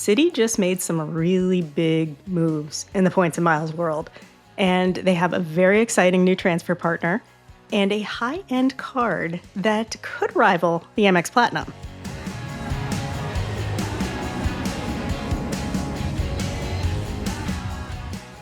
Citi just made some really big moves in the points and miles world, and they have a very exciting new transfer partner and a high-end card that could rival the Amex Platinum.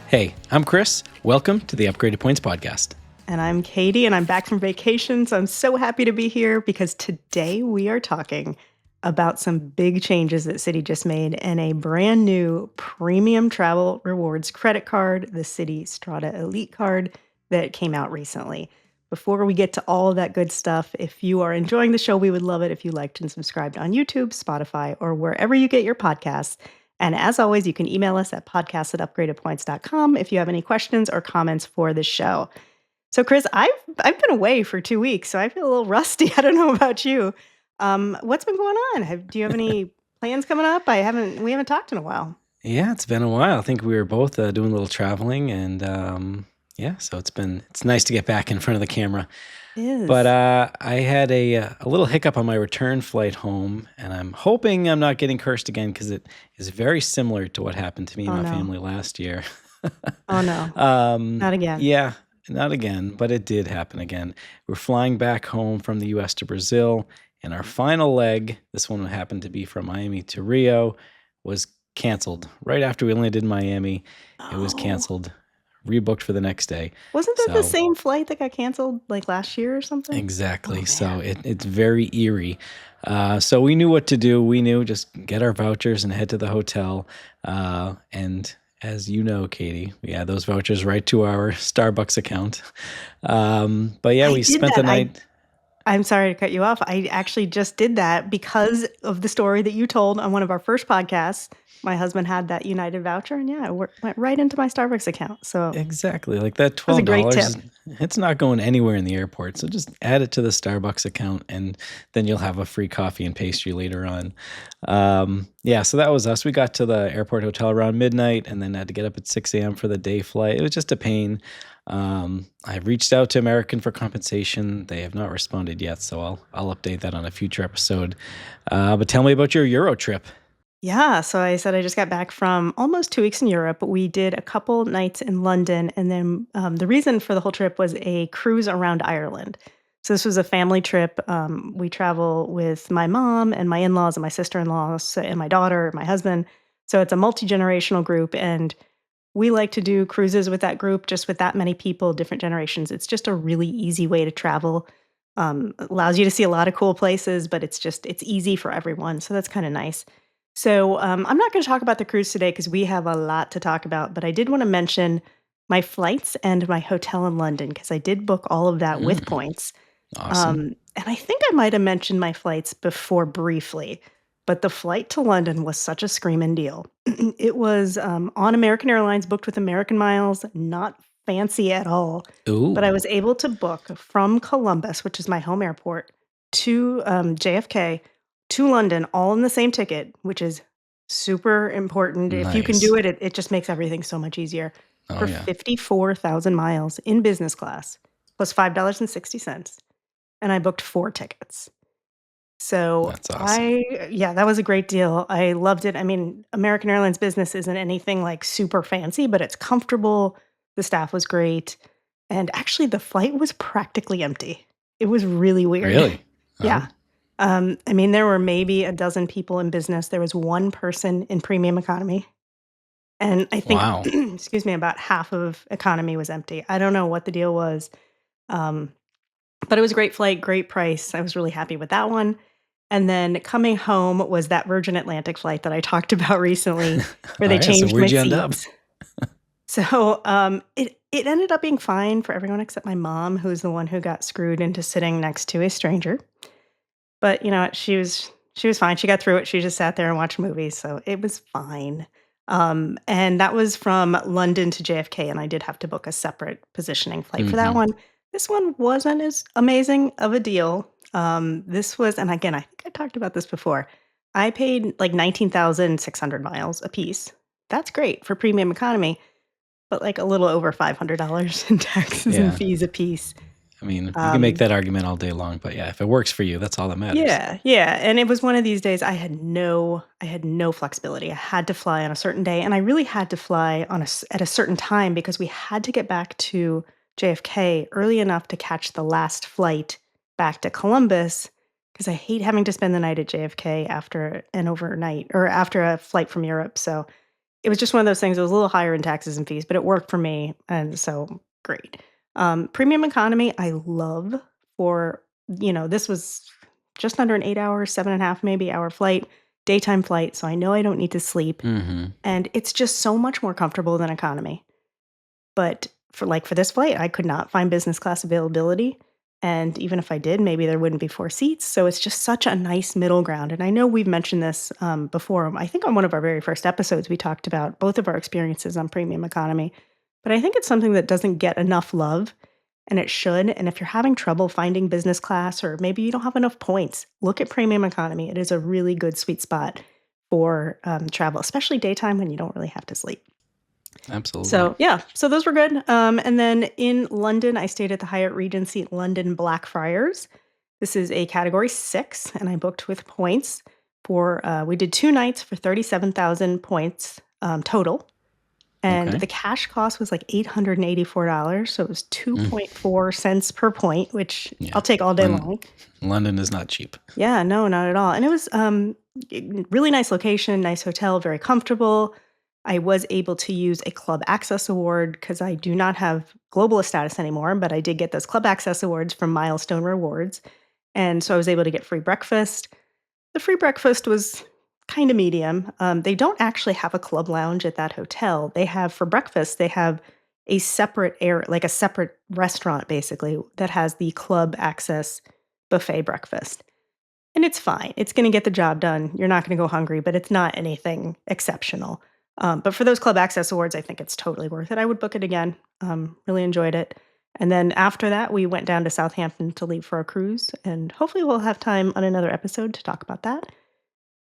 Hey, I'm Chris. Welcome to the Upgraded Points Podcast. And I'm Katie, and I'm back from vacation, so I'm so happy to be here because today we are talking about some big changes that Citi just made and a brand new premium travel rewards credit card, the Citi Strata Elite Card, that came out recently. Before we get to all of that good stuff, if you are enjoying the show, we would love it if you liked and subscribed on YouTube, Spotify, or wherever you get your podcasts. And as always, you can email us at podcast@upgradedpoints.com if you have any questions or comments for the show. So, Chris, I've been away for 2 weeks, so I feel a little rusty. I don't know about you. What's been going on? Do you have any plans coming up? We haven't talked in a while. Yeah, it's been a while. I think we were both doing a little traveling, and so it's nice to get back in front of the camera. It is. But I had a little hiccup on my return flight home, and I'm hoping I'm not getting cursed again because it is very similar to what happened to me and my family last year. Oh no, not again. Yeah, not again, but it did happen again. We're flying back home from the U.S. to Brazil, and our final leg, this one happened to be from Miami to Rio, was canceled. Right after we landed in Miami, it was canceled, rebooked for the next day. Wasn't that the same flight that got canceled like last year or something? Exactly. Oh, so it's very eerie. So we knew what to do. We knew just get our vouchers and head to the hotel. And as you know, Katie, we had those vouchers right to our Starbucks account. But yeah, we spent the night. I'm sorry to cut you off. I actually just did that because of the story that you told on one of our first podcasts. My husband had that United voucher, and it went right into my Starbucks account. So Exactly. Like that was a $12, great tip. it's not going anywhere in the airport. So just add it to the Starbucks account, and then you'll have a free coffee and pastry later on. So that was us. We got to the airport hotel around midnight and then had to get up at 6 a.m. for the day flight. It was just a pain. I reached out to American for compensation. They have not responded yet, so I'll update that on a future episode. But tell me about your Euro trip. Yeah, so I said I just got back from almost 2 weeks in Europe. We did a couple nights in London, and then the reason for the whole trip was a cruise around Ireland. So this was a family trip. We travel with my mom and my in-laws and my sister-in-laws and my daughter and my husband. So it's a multi-generational group, and we like to do cruises with that group, just with that many people, different generations. It's just a really easy way to travel. Allows you to see a lot of cool places, but it's easy for everyone. So that's kind of nice. So I'm not going to talk about the cruise today because we have a lot to talk about, but I did want to mention my flights and my hotel in London because I did book all of that with points. Awesome. And I think I might have mentioned my flights before briefly, but the flight to London was such a screaming deal. It was on American Airlines, booked with American Miles, not fancy at all. But I Ooh, was able to book from Columbus, which is my home airport, to JFK, to London, all in the same ticket, which is super important. If you can nice. do it, it just makes everything so much easier. Oh, For yeah. 54,000 miles in business class, plus $5.60. And I booked 4 tickets. So That's awesome. that was a great deal. I loved it. I mean, American Airlines business isn't anything like super fancy, but it's comfortable. The staff was great. And actually, the flight was practically empty. It was really weird. Really? Yeah. Oh, I mean, there were maybe a dozen people in business. There was one person in premium economy. And I think, wow. excuse me, about half of economy was empty. I don't know what the deal was. Um, but it was a great flight, great price. I was really happy with that one. And then coming home was that Virgin Atlantic flight that I talked about recently, where Oh, they yeah. So changed my where'd you end up? seats. So it ended up being fine for everyone except my mom, who's the one who got screwed into sitting next to a stranger. But you know what? She was fine. She got through it. She just sat there and watched movies, so it was fine. And that was from London to JFK, and I did have to book a separate positioning flight for that Hmm. one. This one wasn't as amazing of a deal. This was, and again, I think I talked about this before. I paid like 19,600 miles a piece. That's great for premium economy, but like a little over $500 in taxes and Yeah. fees a piece. I mean, you can make Um, that argument all day long, but yeah, if it works for you, that's all that matters. yeah, yeah, and it was one of these days I had no flexibility. I had to fly on a certain day, and I really had to fly at a certain time because we had to get back to JFK early enough to catch the last flight back to Columbus. Because I hate having to spend the night at JFK after an overnight or after a flight from Europe, so it was just one of those things. It was a little higher in taxes and fees, but it worked for me, and so great. Premium economy, I love for this was just under an 8 hour, 7.5 maybe hour flight, daytime flight, so I know I don't need to sleep, Mhm. and it's just so much more comfortable than economy. But for this flight, I could not find business class availability, and even if I did, maybe there wouldn't be 4 seats, so it's just such a nice middle ground, and I know we've mentioned this, before. I think on one of our very first episodes, we talked about both of our experiences on premium economy, but I think it's something that doesn't get enough love, and it should, and if you're having trouble finding business class or maybe you don't have enough points, look at premium economy. It is a really good sweet spot for, travel, especially daytime when you don't really have to sleep. Absolutely. So, yeah, so those were good, and then in London, I stayed at the Hyatt Regency London Blackfriars. This is a category 6, and I booked with points we did 2 nights for 37,000 points, total, and Okay. the cash cost was, like, $884, so it was Mm, 2.4 cents per point, which yeah. I'll take all day Lon long. London is not cheap. Yeah, no, not at all, and it was, really nice location, nice hotel, very comfortable. I was able to use a club access award because I do not have globalist status anymore, but I did get those club access awards from Milestone Rewards, and so I was able to get free breakfast. The free breakfast was kinda medium. They don't actually have a club lounge at that hotel. They have for breakfast, they have a separate a separate restaurant basically that has the club access buffet breakfast. And it's fine. It's gonna get the job done. You're not gonna go hungry, but it's not anything exceptional. But for those club access awards, I think it's totally worth it. I would book it again. Really enjoyed it. And then after that, we went down to Southampton to leave for a cruise, and hopefully we'll have time on another episode to talk about that.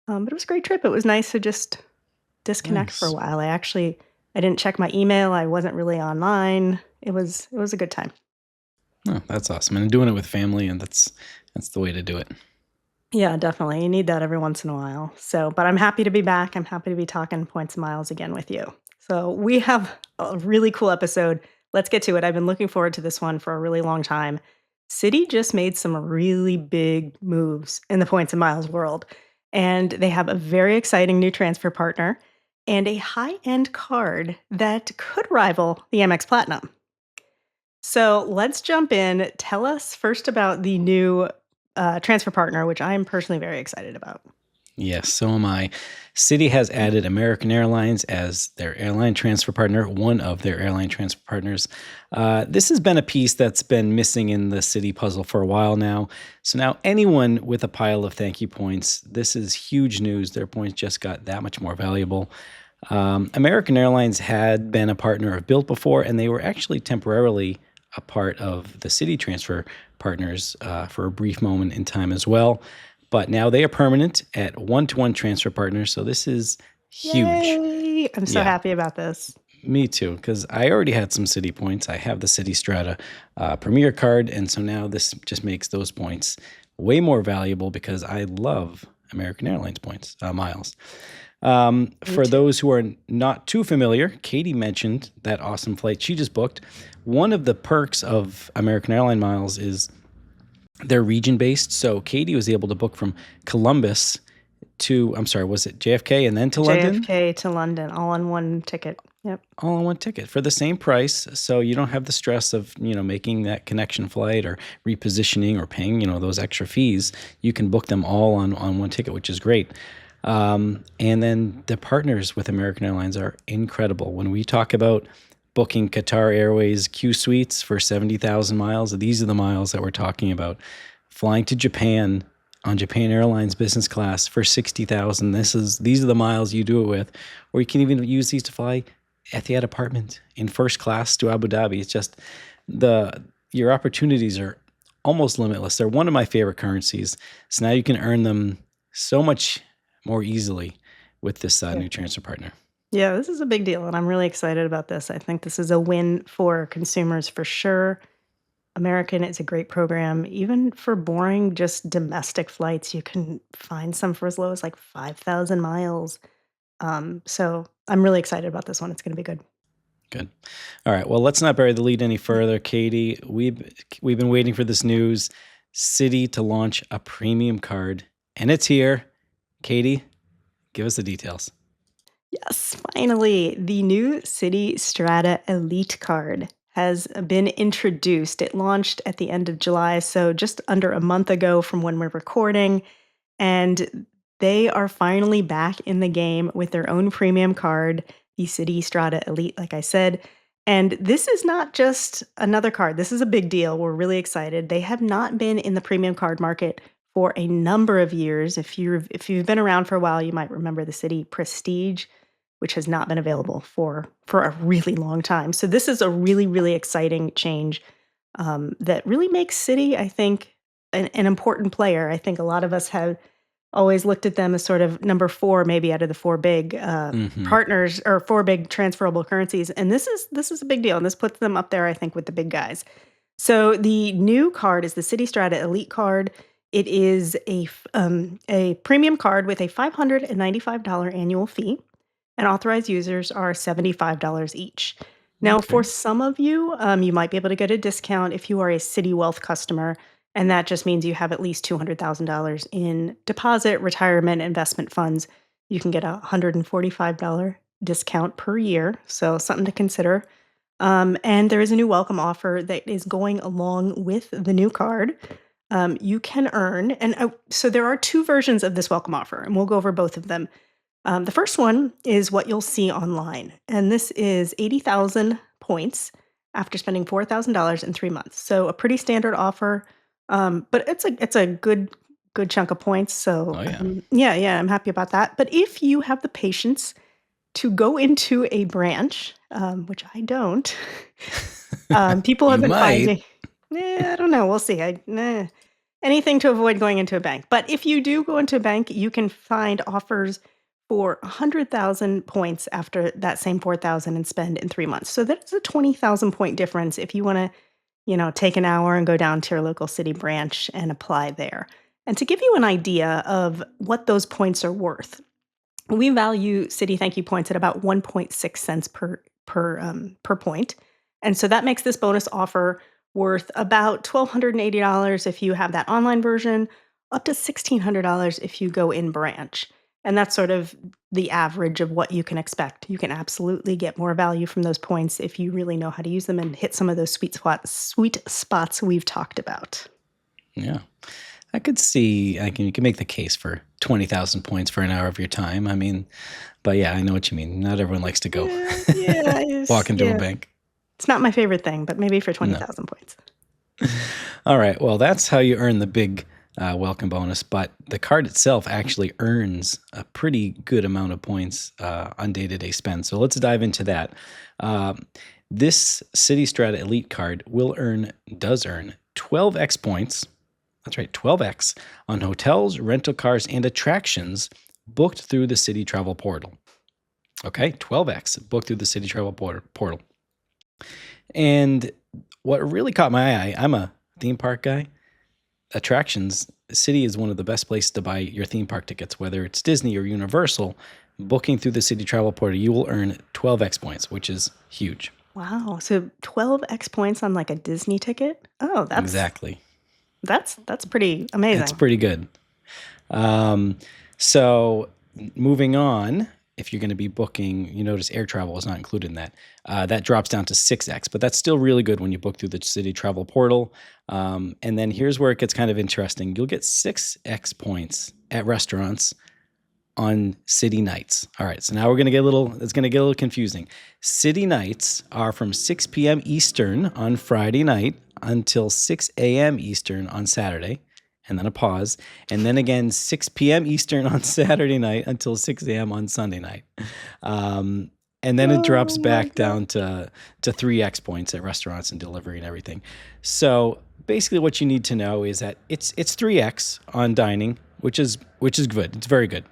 But it was a great trip. It was nice to just disconnect for a Nice. while. I didn't check my email. I wasn't really online. It was a good time. Oh, that's awesome, and doing it with family, and that's the way to do it. Yeah, definitely. You need that every once in a while. So, but I'm happy to be back. I'm happy to be talking points and miles again with you. So, we have a really cool episode. Let's get to it. I've been looking forward to this one for a really long time. Citi just made some really big moves in the points and miles world, and they have a very exciting new transfer partner and a high-end card that could rival the Amex Platinum. So let's jump in. Tell us first about the new transfer partner, which I am personally very excited about. Yes, so am I. Citi has added American Airlines as their airline transfer partner, one of their airline transfer partners. This has been a piece that's been missing in the Citi puzzle for a while now. So now anyone with a pile of thank you points, this is huge news. Their points just got that much more valuable. American Airlines had been a partner of Built before, and they were actually temporarily a part of the Citi transfer partners for a brief moment in time as well. But now they are permanent at one-to-one transfer partners. So this is huge. Yay! I'm so Yeah, happy about this. me too, because I already had some Citi points. I have the Citi Strata Premier card, and so now this just makes those points way more valuable because I love American Airlines points, miles. Me For too. those who are not too familiar, Katie mentioned that awesome flight she just booked. One of the perks of American Airline miles is they're region based. So Katie was able to book from Columbus to, I'm sorry, was it JFK and then to London? JFK to London, all on one ticket. Yep. All on one ticket for the same price. So you don't have the stress of, making that connection flight or repositioning or paying, those extra fees. You can book them all on one ticket, which is great. And then the partners with American Airlines are incredible. When we talk about booking Qatar Airways Q suites for 70,000 miles, these are the miles that we're talking about. Flying to Japan on Japan Airlines business class for 60,000. These are the miles you do it with. Or you can even use these to fly Etihad apartment in first class to Abu Dhabi. It's just your opportunities are almost limitless. They're one of my favorite currencies. So now you can earn them so much more easily with this Yeah. new transfer partner. Yeah, this is a big deal, and I'm really excited about this. I think this is a win for consumers for sure. American is a great program. Even for boring, just domestic flights, you can find some for as low as like 5,000 miles. So I'm really excited about this one. It's going to be good. Good. All right. Well, let's not bury the lead any further, Katie. We've been waiting for this news. Citi to launch a premium card, and it's here. Katie, give us the details. Yes, finally, the new Citi Strata Elite Card has been introduced. It launched at the end of July, so just under a month ago from when we're recording. And they are finally back in the game with their own premium card, the Citi Strata Elite, like I said. And this is not just another card. This is a big deal. We're really excited. They have not been in the premium card market for a number of years. If you've been around for a while, you might remember the Citi Prestige, which has not been available for a really long time. So this is a really, really exciting change that really makes Citi, I think, an important player. I think a lot of us have always looked at them as sort of number 4 maybe out of the 4 big, Hmm. partners or 4 big transferable currencies, and this is a big deal, and this puts them up there, I think, with the big guys. So the new card is the Citi Strata Elite Card. It is a premium card with a $595 annual fee, and authorized users are $75 each. Now, for Okay. some of you, you might be able to get a discount if you are a Citi Wealth customer, and that just means you have at least $200,000 in deposit, retirement, investment funds. You can get a $145 discount per year, so something to consider. And there is a new welcome offer that is going along with the new card. You can earn, and so there are 2 versions of this welcome offer, and we'll go over both of them. The first one is what you'll see online, and this is 80,000 points after spending $4,000 in 3 months. So a pretty standard offer, but it's a good chunk of points. So Oh yeah. yeah, I'm happy about that. But if you have the patience to go into a branch, which I don't, people have You been might. finding. I don't know. We'll see. Anything to avoid going into a bank. But if you do go into a bank, you can find offers for 100,000 points after that same 4,000 and spend in 3 months. So that's a 20,000 point difference if you wanna, take an hour and go down to your local Citi branch and apply there. And to give you an idea of what those points are worth, we value Citi Thank You points at about 1.6 cents per point, and so that makes this bonus offer worth about $1,280 if you have that online version, up to $1,600 if you go in branch, and that's sort of the average of what you can expect. You can absolutely get more value from those points if you really know how to use them and hit some of those sweet spots we've talked about. Yeah. You can make the case for 20,000 points for an hour of your time. I mean, but yeah, I know what you mean. Not everyone likes to go Yeah, walk into a yeah. bank. It's not my favorite thing, but maybe for No. 20,000 points. All right. Well, that's how you earn the big welcome bonus. But the card itself actually earns a pretty good amount of points on day-to-day spend. So let's dive into that. Um, this Citi Strata Elite card does earn 12x points. That's right, 12x on hotels, rental cars, and attractions booked through the Citi Travel Portal. Okay, 12x booked through the Citi Travel Portal. And what really caught my eye, I'm a theme park guy. Attractions, Citi is one of the best places to buy your theme park tickets, whether it's Disney or Universal. Booking through the Citi Travel Portal, you will earn 12x points, which is huge. Wow, so 12x points on, like, a Disney ticket? Oh, that's Exactly. that's that's pretty It's amazing. pretty good. Um, so moving on, if you're going to be booking, you notice air travel is not included in that. That drops down to 6x, but that's still really good when you book through the Citi Travel Portal. And then here's where it gets kind of interesting. You'll get 6x points at restaurants on Citi nights. All right, so now it's going to get a little confusing. Citi nights are from 6 p.m. Eastern on Friday night until 6 a.m. Eastern on Saturday, and then a pause, and then again 6 p.m. Eastern on Saturday night until 6 a.m. on Sunday night. And then it drops Oh my back god. down to 3x points at restaurants and delivery and everything. So basically what you need to know is that it's 3x on dining, which is good. It's very good.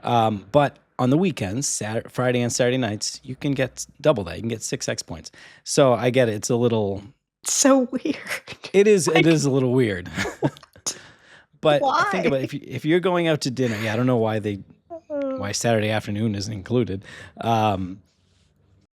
But on the weekends, Friday and Saturday nights, you can get double that. You can get 6x points. So I get it. It's a little so weird. It Like, is a little weird. But think why? about it, if you're going out to dinner, yeah, I don't know Uh, why Saturday afternoon isn't included. Um,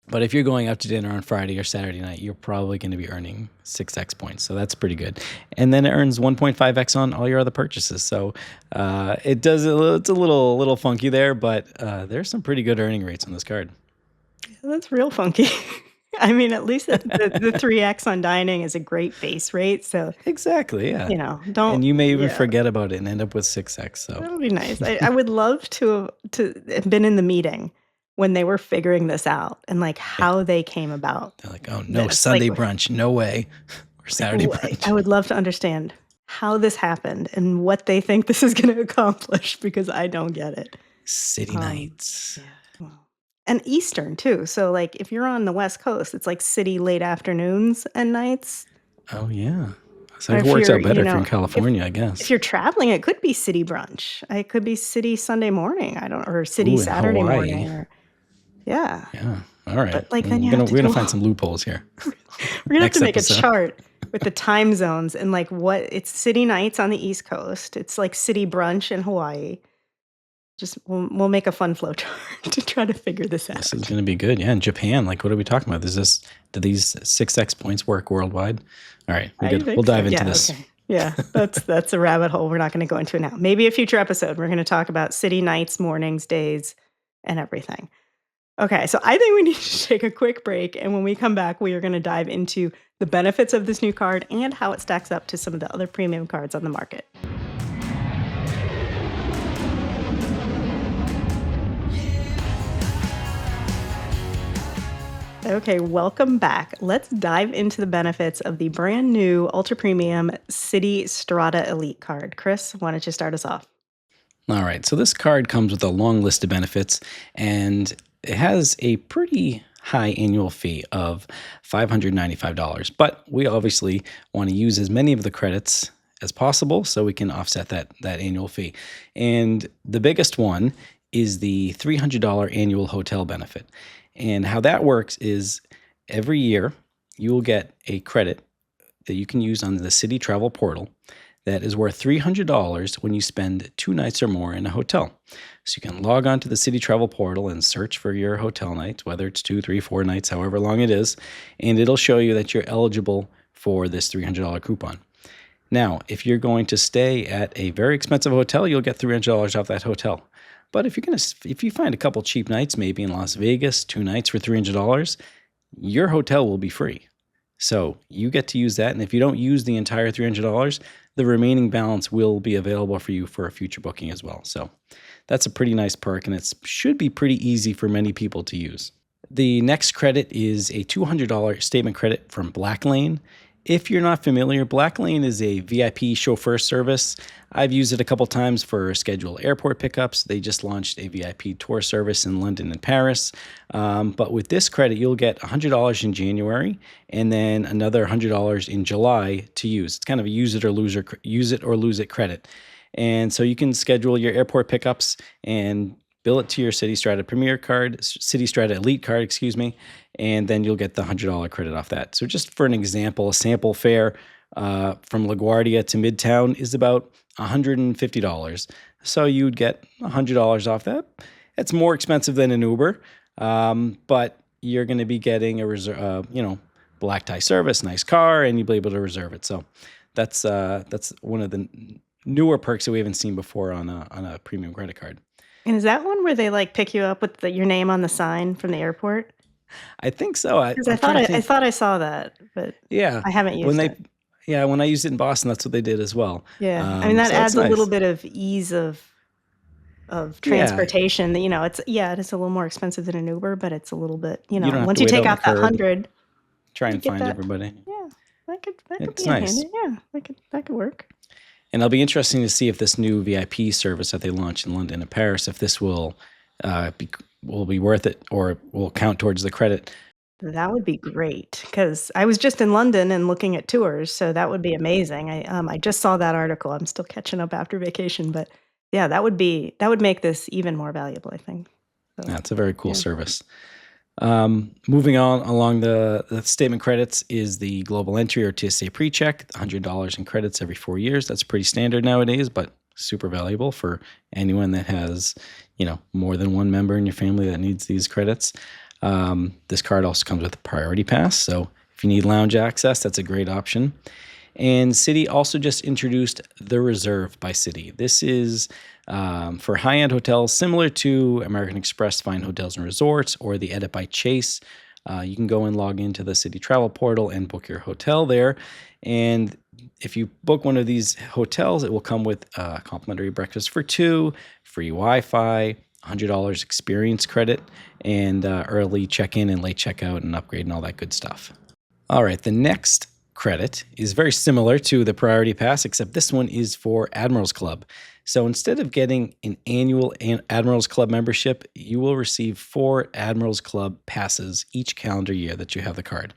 but if you're going out to dinner on Friday or Saturday night, you're probably going to be earning 6x points. So that's pretty good. And then it earns 1.5x on all your other purchases. So it's a little funky there, but there's some pretty good earning rates on this card. that's real funky. I mean, at least the 3x on dining is a great base rate, so, Exactly, yeah. don't And you may even yeah, forget about it and end up with 6x. So that'll be nice. I would love to have been in the meeting when they were figuring this out and, like, yeah, how they came about they're like, oh no, this, like Sunday brunch, no way, or Saturday I brunch. would love to understand how this happened and what they think this is gonna accomplish because I don't get it. City Um, nights. yeah, well and Eastern too, so, like, if you're on the West Coast, it's, like, city late afternoons and nights, Oh yeah. So or it if works you're, out better if you're in California, I if guess. you're traveling, it could be city brunch. It could be city Sunday morning, I don't or city Ooh, in Saturday Hawaii. morning or yeah, Yeah. All right. but, like, then We're you have to gonna do find some loopholes here. we're gonna have to Next make a episode. chart with the time zones and, like, what it's city nights on the East Coast, it's, like, city brunch in Hawaii. Just we'll make a fun flow chart to try to figure this This is out. gonna be good. Yeah, in Japan, like what are we talking about? Do these 6x points work worldwide? All right, we're I good. We'll think so. dive into Yeah, this. okay. Yeah, that's a rabbit hole we're not gonna go into now. Maybe a future episode, we're gonna talk about city nights, mornings, days, and everything. Okay, so I think we need to take a quick break, and when we come back, we are gonna dive into the benefits of this new card and how it stacks up to some of the other premium cards on the market. Okay, welcome back. Let's dive into the benefits of the brand new ultra premium Citi Strata Elite card. Chris, why don't you start us off? All right. So this card comes with a long list of benefits, and it has a pretty high annual fee of $595. But we obviously want to use as many of the credits as possible so we can offset that annual fee. And the biggest one is the $300 annual hotel benefit. And how that works is every year you will get a credit that you can use on the City Travel Portal that is worth $300 when you spend 2 nights or more in a hotel. So you can log on to the City Travel Portal and search for your hotel nights, whether it's 2, 3, 4 nights, however long it is, and it'll show you that you're eligible for this $300 coupon. Now, if you're going to stay at a very expensive hotel, you'll get $300 off that hotel. But if you find a couple cheap nights, maybe in Las Vegas, 2 nights for $300, your hotel will be free. So you get to use that. And if you don't use the entire $300, the remaining balance will be available for you for a future booking as well. So that's a pretty nice perk, and it should be pretty easy for many people to use. The next credit is a $200 statement credit from Black Lane. If you're not familiar, Black Lane is a VIP chauffeur service. I've used it a couple times for scheduled airport pickups. They just launched a VIP tour service in London and Paris. But with this credit, you'll get $100 in January and then another $100 in July to use. It's kind of a use it or lose it credit. And so you can schedule your airport pickups and bill it to your Citi Strata Premier card, Citi Strata Elite card, excuse me, and then you'll get the $100 credit off that. So just for an example, a sample fare from LaGuardia to Midtown is about $150. So you'd get $100 off that. It's more expensive than an Uber, but you're going to be getting a black tie service, nice car, and you'll be able to reserve it. So that's one of the newer perks that we haven't seen before on a premium credit card. And is that one where they, like, pick you up with your name on the sign from the airport? I think so. 'Cause I'm trying to I think. thought I saw that, but Yeah, I haven't when used they, it. yeah, when I used it in Boston, that's what they did as well. Yeah, I mean, that So that's adds a little nice. bit of ease of Yeah, transportation that, it is a little more expensive than an Uber, but it's a little bit, you don't have once to you wait out take in the out that curb, 100, try you and get find that everybody. yeah, that could It's be in nice. handy, yeah, that could work. And it'll be interesting to see if this new VIP service that they launched in London and Paris, if this will be worth it or will count towards the credit. That would be great because I was just in London and looking at tours, so that would be amazing. I just saw that article. I'm still catching up after vacation, but yeah, that would make this even more valuable, I think. So, That's a very cool yeah. service. Moving on along the statement credits is the global entry or TSA pre-check, $100 in credits every 4 years. That's pretty standard nowadays, but super valuable for anyone that has, more than one member in your family that needs these credits. This card also comes with a priority pass, so if you need lounge access, that's a great option. And Citi also just introduced the Reserve by Citi. This is for high-end hotels similar to American Express Fine Hotels and Resorts or the Edit by Chase. You can go and log into the Citi Travel Portal and book your hotel there. And if you book one of these hotels, it will come with complimentary breakfast for two, free Wi-Fi, $100 experience credit, and early check-in and late check-out and upgrade and all that good stuff. All right, the next credit is very similar to the Priority Pass, except this one is for Admirals Club. So instead of getting an annual Admirals Club membership, you will receive 4 Admirals Club passes each calendar year that you have the card.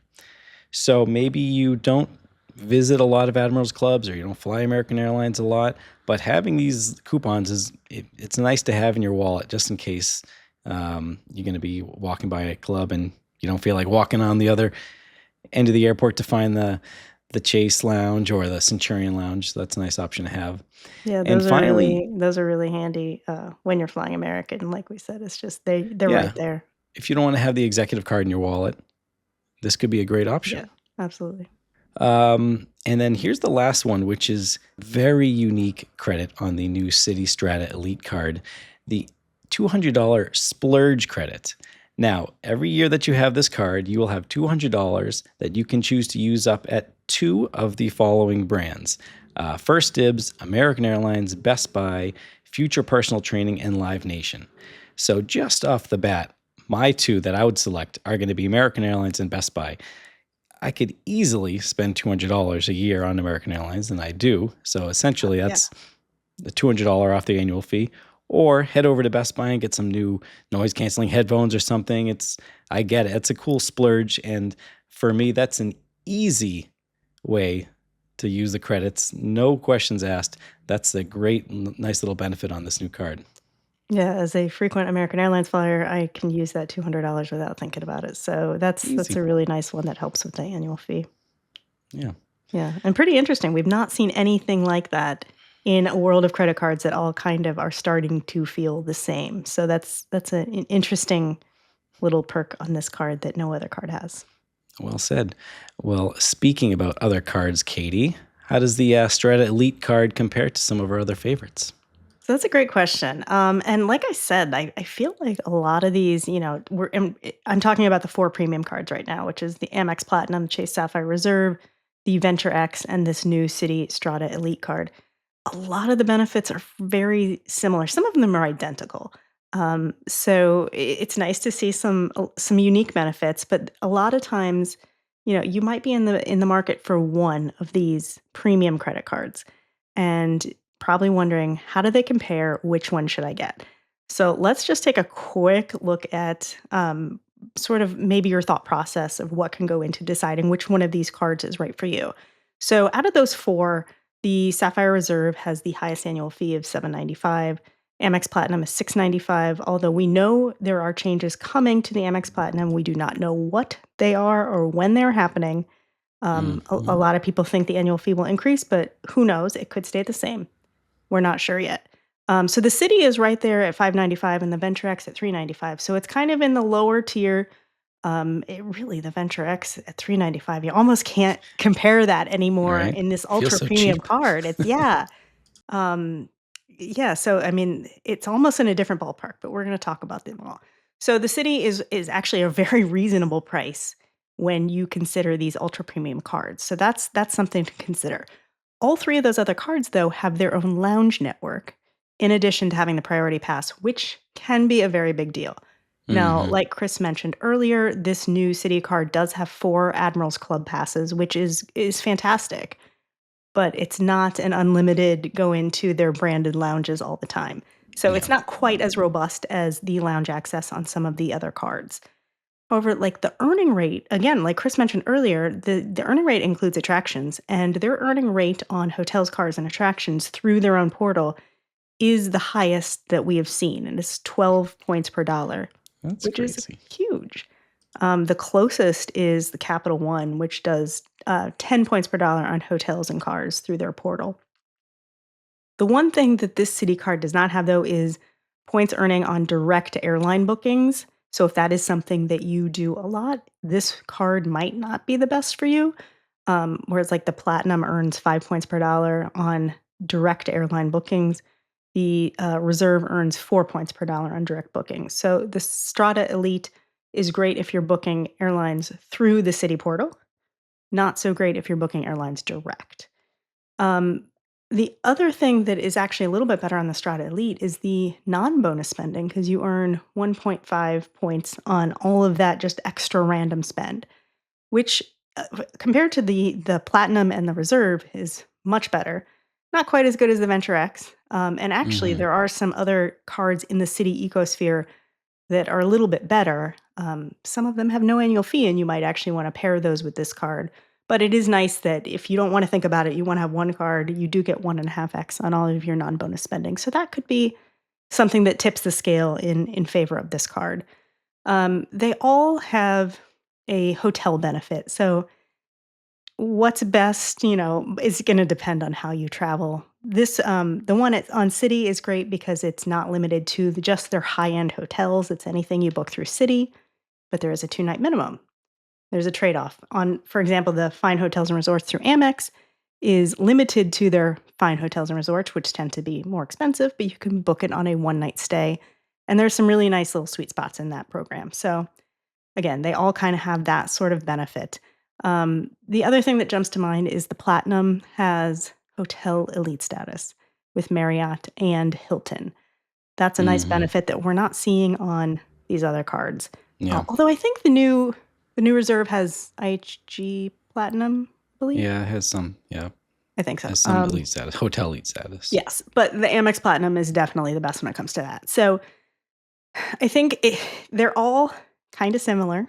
So maybe you don't visit a lot of Admirals Clubs or you don't fly American Airlines a lot, but having these coupons it's nice to have in your wallet just in case you're going to be walking by a club and you don't feel like walking on the other end of the airport to find the Chase Lounge or the Centurion Lounge. So that's a nice option to have. Yeah, And finally, those are really handy when you're flying American. Like we said, it's just they're yeah, right there. if you don't want to have the executive card in your wallet, this could be a great option. Yeah, absolutely. And then here's the last one, which is very unique credit on the new Citi Strata Elite Card, the $200 splurge credit. Now, every year that you have this card, you will have $200 that you can choose to use up at 2 of the following brands. First Dibs, American Airlines, Best Buy, Future Personal Training, and Live Nation. So just off the bat, my 2 that I would select are going to be American Airlines and Best Buy. I could easily spend $200 a year on American Airlines, and I do. So essentially, that's the $200 off the annual fee. Or head over to Best Buy and get some new noise-canceling headphones or something. I get it. It's a cool splurge, and for me, that's an easy way to use the credits. No questions asked. That's a great, nice little benefit on this new card. Yeah, as a frequent American Airlines flyer, I can use that $200 without thinking about it. So that's Easy. a really nice one that helps with the annual fee. Yeah. Yeah, and pretty interesting. We've not seen anything like that in a world of credit cards that all kind of are starting to feel the same. So that's an interesting little perk on this card that no other card has. Well said. Well, speaking about other cards, Katie, how does the Strata Elite card compare to some of our other favorites? So that's a great question. And like I said, I feel like a lot of these, I'm talking about the 4 premium cards right now, which is the Amex Platinum, Chase Sapphire Reserve, the Venture X, and this new Citi Strata Elite card. A lot of the benefits are very similar. Some of them are identical. So it's nice to see some unique benefits, but a lot of times, you might be in the market for one of these premium credit cards, and probably wondering how do they compare? Which one should I get? So let's just take a quick look at sort of maybe your thought process of what can go into deciding which one of these cards is right for you. So out of those 4, the Sapphire Reserve has the highest annual fee of $795. Amex Platinum is $695. Although we know there are changes coming to the Amex Platinum, we do not know what they are or when they're happening. A lot of people think the annual fee will increase, but who knows? It could stay the same. We're not sure yet. So the Citi is right there at $595 and the Venture X at $395. So it's kind of in the lower tier. The Venture X at $395. You almost can't compare that anymore Right. in this Feels ultra so premium cheap. card. So I mean, it's almost in a different ballpark, but we're going to talk about them all. So the Citi is actually a very reasonable price when you consider these ultra premium cards. So that's something to consider. All 3 of those other cards, though, have their own lounge network, in addition to having the priority pass, which can be a very big deal. Now, Mhm. like Chris mentioned earlier, this new Citi card does have 4 Admirals Club passes, which is fantastic, but it's not an unlimited go into their branded lounges all the time. So Yeah. it's not quite as robust as the lounge access on some of the other cards. However, like the earning rate, again, like Chris mentioned earlier, the earning rate includes attractions, and their earning rate on hotels, cars, and attractions through their own portal is the highest that we have seen, and it's 12 points per dollar, That's which is crazy. huge. The closest is the Capital One, which does 10 points per dollar on hotels and cars through their portal. The one thing that this Citi card does not have, though, is points earning on direct airline bookings. So if that is something that you do a lot, this card might not be the best for you. Whereas like the Platinum earns 5 points per dollar on direct airline bookings, the Reserve earns 4 points per dollar on direct bookings. So the Strata Elite is great if you're booking airlines through the Citi portal. Not so great if you're booking airlines direct. Um, the other thing that is actually a little bit better on the Strata Elite is the non-bonus spending because you earn 1.5 points on all of that just extra random spend, which compared to the Platinum and the Reserve is much better. Not quite as good as the Venture X. And actually, Mhm. there are some other cards in the Citi ecosphere that are a little bit better. Some of them have no annual fee, and you might actually want to pair those with this card. But it is nice that if you don't want to think about it, you want to have one card, you do get 1.5x on all of your non-bonus spending. So that could be something that tips the scale in favor of this card. They all have a hotel benefit. So what's best, is going to depend on how you travel. The one on Citi is great because it's not limited to just their high-end hotels. It's anything you book through Citi, but there is a 2-night minimum. There's a trade-off. For example, the Fine Hotels and Resorts through Amex is limited to their fine hotels and resorts, which tend to be more expensive, but you can book it on a one-night stay. And there's some really nice little sweet spots in that program. So again, they all kind of have that sort of benefit. The other thing that jumps to mind is the Platinum has hotel elite status with Marriott and Hilton. That's a nice Mhm. benefit that we're not seeing on these other cards. Yeah. Although I think the new Reserve has IHG Platinum, I believe. Yeah, it has some, yeah, I think so. has some elite status, hotel elite status. Yes, but the Amex Platinum is definitely the best when it comes to that. So I think they're all kind of similar.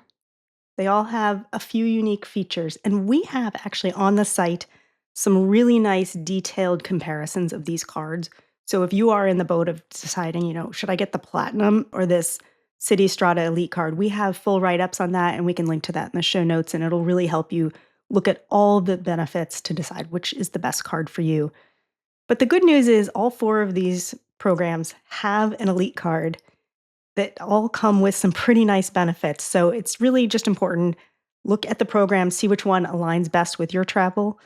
They all have a few unique features, and we have actually on the site some really nice detailed comparisons of these cards. So if you are in the boat of deciding, should I get the Platinum or this Citi Strata Elite card, we have full write-ups on that, and we can link to that in the show notes, and it'll really help you look at all the benefits to decide which is the best card for you. But the good news is all 4 of these programs have an Elite card that all come with some pretty nice benefits. So it's really just important. Look at the program, see which one aligns best with your travel,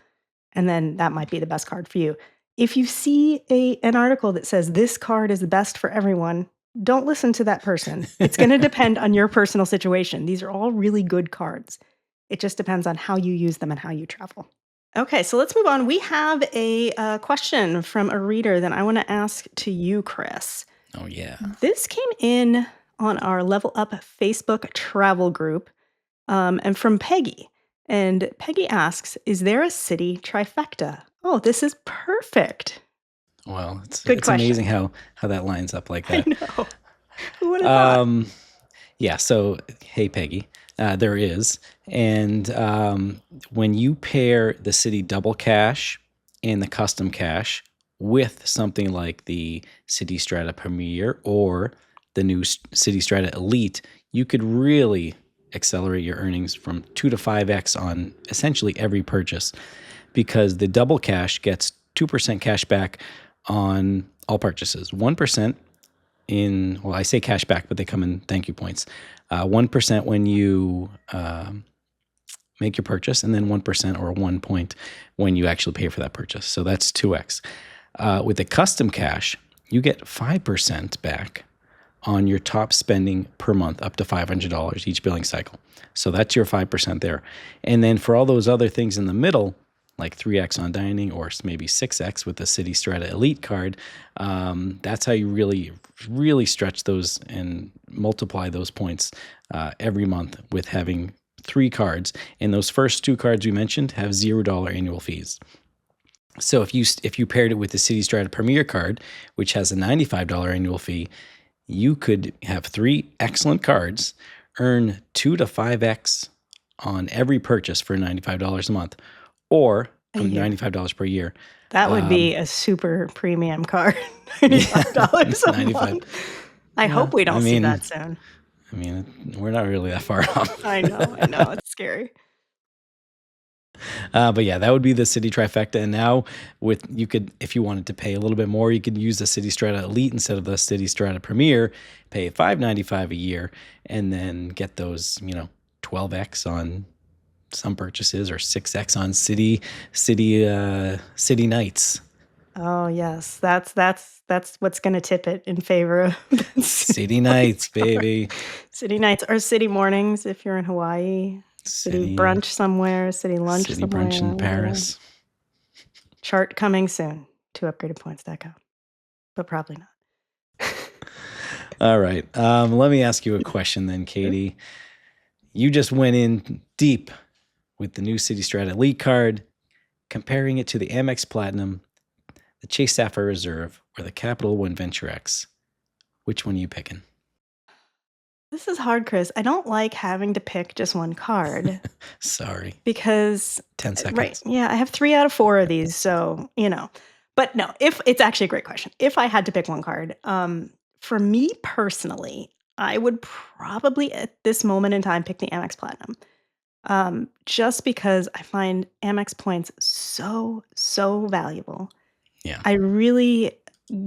and then that might be the best card for you. If you see an article that says this card is the best for everyone, don't listen to that person. It's going to depend on your personal situation. These are all really good cards. It just depends on how you use them and how you travel. Okay, so let's move on. We have a question from a reader that I want to ask to you, Chris. Oh, yeah. This came in on our Level Up Facebook travel group and from Peggy. And Peggy asks, is there a Citi trifecta? Oh, this is perfect. Well, Good it's amazing question. how that lines up like I that. know. Who would have thought? Um, yeah, so hey, Peggy, there is. And when you pair the Citi Double Cash and the Custom Cash with something like the Citi Strata Premier or the new Citi Strata Elite, you could really accelerate your earnings from 2 to 5x on essentially every purchase because the Double Cash gets 2% cash back on all purchases, 1% well, I say cash back, but they come in thank you points. 1% when you make your purchase, and then 1% or 1 point when you actually pay for that purchase. So that's 2x. With the custom cash, you get 5% back on your top spending per month, up to $500 each billing cycle. So that's your 5% there. And then for all those other things in the middle, like 3x on dining or maybe 6x with the Citi Strata Elite card, that's how you really, really stretch those and multiply those points every month with having 3 cards. And those first 2 cards we mentioned have $0 annual fees. So if you paired it with the Citi Strata Premier card, which has a $95 annual fee, you could have 3 excellent cards, earn 2 to 5x on every purchase for $95 a month, or A year. $95 per year. That would be a super premium card. Yeah, $95 a 95. month. I Yeah, hope we I don't see mean, that soon. I mean, we're not really that far off. I know, I know. It's scary. But yeah, that would be the Citi trifecta. And now you could, if you wanted to pay a little bit more, you could use the Citi Strata Elite instead of the Citi Strata Premier, pay $595 a year, and then get those, 12x on some purchases or 6x on city nights. Oh yes, that's what's going to tip it in favor of the City nights, baby. city nights or city mornings if you're in Hawaii. City City brunch somewhere, city lunch city somewhere. brunch in Yeah. Paris. Chart coming soon to upgradedpoints.com, but probably not. All right. Let me ask you a question then, Katie. You just went in deep with the new Citi Strata Elite Card, comparing it to the Amex Platinum, the Chase Sapphire Reserve, or the Capital One Venture X. Which one are you picking? This is hard, Chris. I don't like having to pick just one card Sorry. because 10 right, seconds. yeah, I have 3 out of 4 of these, so, But no, if it's actually a great question. If I had to pick one card, for me personally, I would probably at this moment in time pick the Amex Platinum. Just because I find Amex points so valuable. Yeah. I really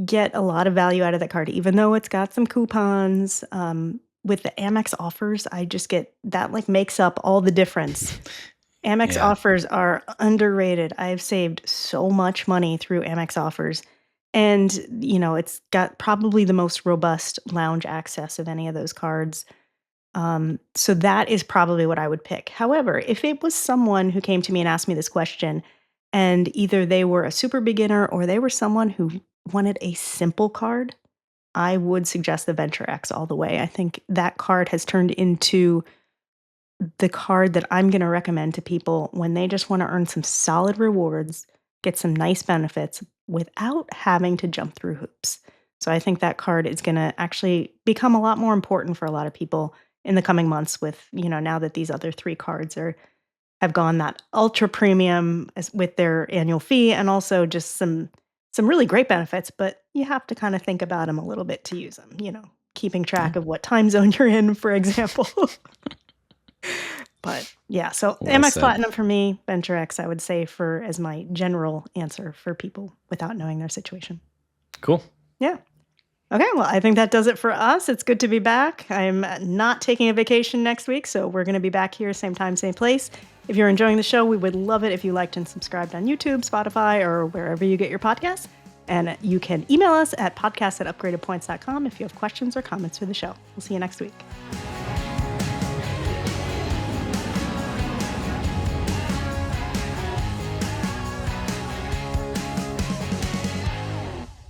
get a lot of value out of that card, even though it's got some coupons. With the Amex offers, I just get that like makes up all the difference. Amex Yeah. offers are underrated. I've saved so much money through Amex offers. And, it's got probably the most robust lounge access of any of those cards. So that is probably what I would pick. However, if it was someone who came to me and asked me this question, and either they were a super beginner or they were someone who wanted a simple card, I would suggest the Venture X all the way. I think that card has turned into the card that I'm going to recommend to people when they just want to earn some solid rewards, get some nice benefits without having to jump through hoops. So I think that card is going to actually become a lot more important for a lot of people in the coming months with, now that these other 3 cards have gone that ultra premium with their annual fee and also just some really great benefits, but you have to kind of think about them a little bit to use them, keeping Yeah. track of what time zone you're in, for example. But yeah, so Well Amex said. Platinum for me, Venture X, I would say as my general answer for people without knowing their situation. Cool. Yeah. Okay, well, I think that does it for us. It's good to be back. I'm not taking a vacation next week, so we're going to be back here same time, same place. If you're enjoying the show, we would love it if you liked and subscribed on YouTube, Spotify, or wherever you get your podcasts. And you can email us at podcast@upgradedpoints.com if you have questions or comments for the show. We'll see you next week.